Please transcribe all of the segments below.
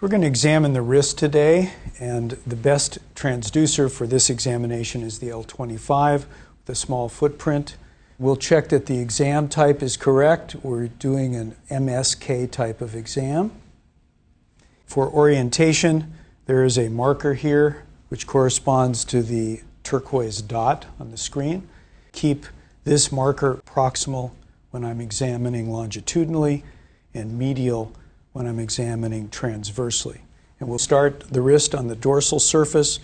We're going to examine the wrist today, and the best transducer for this examination is the L25 with a small footprint. We'll check that the exam type is correct. We're doing an MSK type of exam. For orientation, there is a marker here which corresponds to the turquoise dot on the screen. Keep this marker proximal when I'm examining longitudinally and medial when I'm examining transversely. And we'll start the wrist on the dorsal surface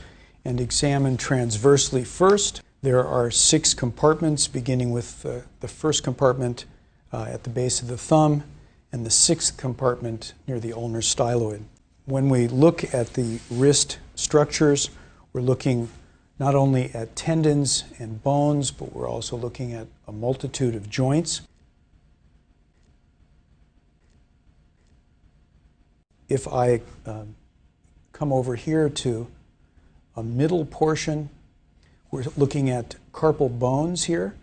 and examine transversely first. There are 6 compartments, beginning with the first compartment at the base of the thumb and the 6th compartment near the ulnar styloid. When we look at the wrist structures, we're looking not only at tendons and bones, but we're also looking at a multitude of joints. If I come over here to a middle portion, we're looking at carpal bones here.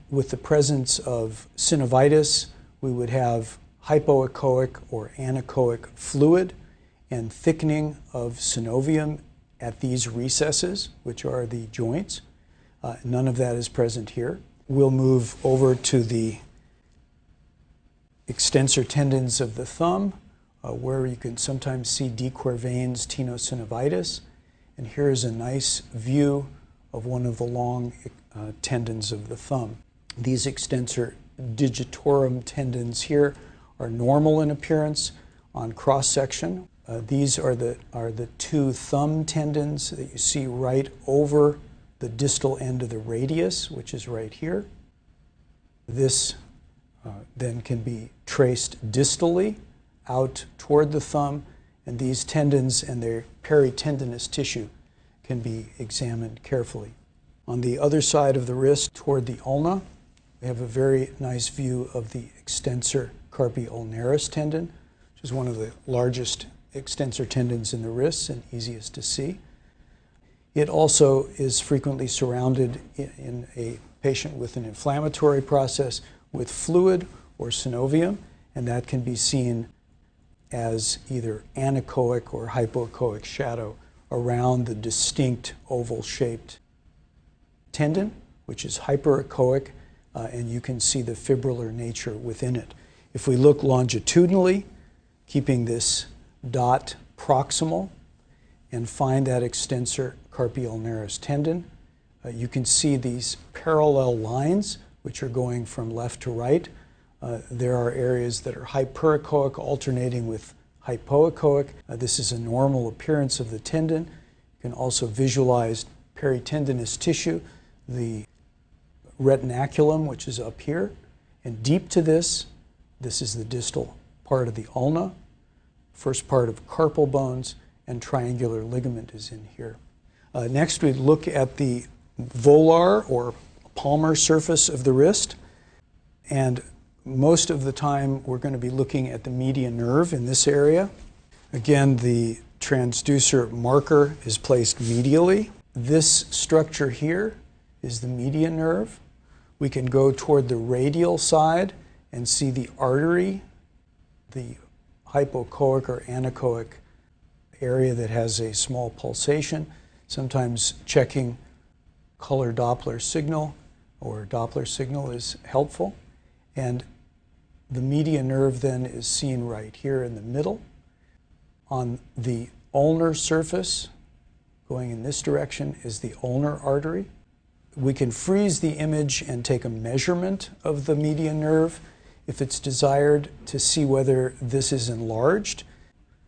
With the presence of synovitis, we would have hypoechoic or anechoic fluid and thickening of synovium at these recesses, which are the joints. None of that is present here. We'll move over to the extensor tendons of the thumb, where you can sometimes see De Quervain's tenosynovitis. And here is a nice view of one of the long tendons of the thumb. These extensor digitorum tendons here are normal in appearance on cross-section. These are the 2 thumb tendons that you see right over the distal end of the radius, which is right here. This then can be traced distally out toward the thumb, and these tendons and their peritendinous tissue can be examined carefully. On the other side of the wrist, toward the ulna, we have a very nice view of the extensor carpi ulnaris tendon, which is one of the largest extensor tendons in the wrists and easiest to see. It also is frequently surrounded in a patient with an inflammatory process with fluid or synovium, and that can be seen as either anechoic or hypoechoic shadow around the distinct oval-shaped tendon, which is hyperechoic, and you can see the fibrillar nature within it. If we look longitudinally, keeping this dot proximal, and find that extensor carpi ulnaris tendon, you can see these parallel lines which are going from left to right. There are areas that are hyperechoic alternating with hypoechoic. This is a normal appearance of the tendon. You can also visualize peritendinous tissue, the retinaculum, which is up here. And deep to this is the distal part of the ulna, first part of carpal bones, and triangular ligament is in here. Next, we look at the volar or palmar surface of the wrist. And most of the time, we're going to be looking at the median nerve in this area. Again, the transducer marker is placed medially. This structure here is the median nerve. We can go toward the radial side and see the artery, the hypoechoic or anechoic area that has a small pulsation. Sometimes checking color Doppler signal or Doppler signal is helpful. And the median nerve then is seen right here in the middle. On the ulnar surface, going in this direction, is the ulnar artery. We can freeze the image and take a measurement of the median nerve if it's desired to see whether this is enlarged.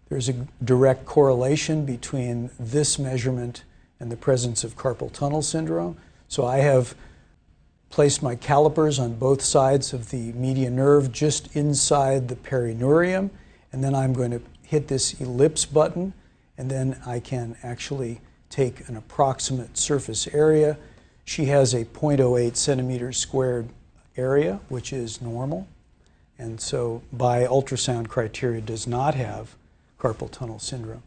There's a direct correlation between this measurement and the presence of carpal tunnel syndrome. So I have placed my calipers on both sides of the median nerve just inside the perineurium, and then I'm going to hit this ellipse button, and then I can actually take an approximate surface area. She has a 0.08 centimeters squared area, which is normal, and so by ultrasound criteria does not have carpal tunnel syndrome.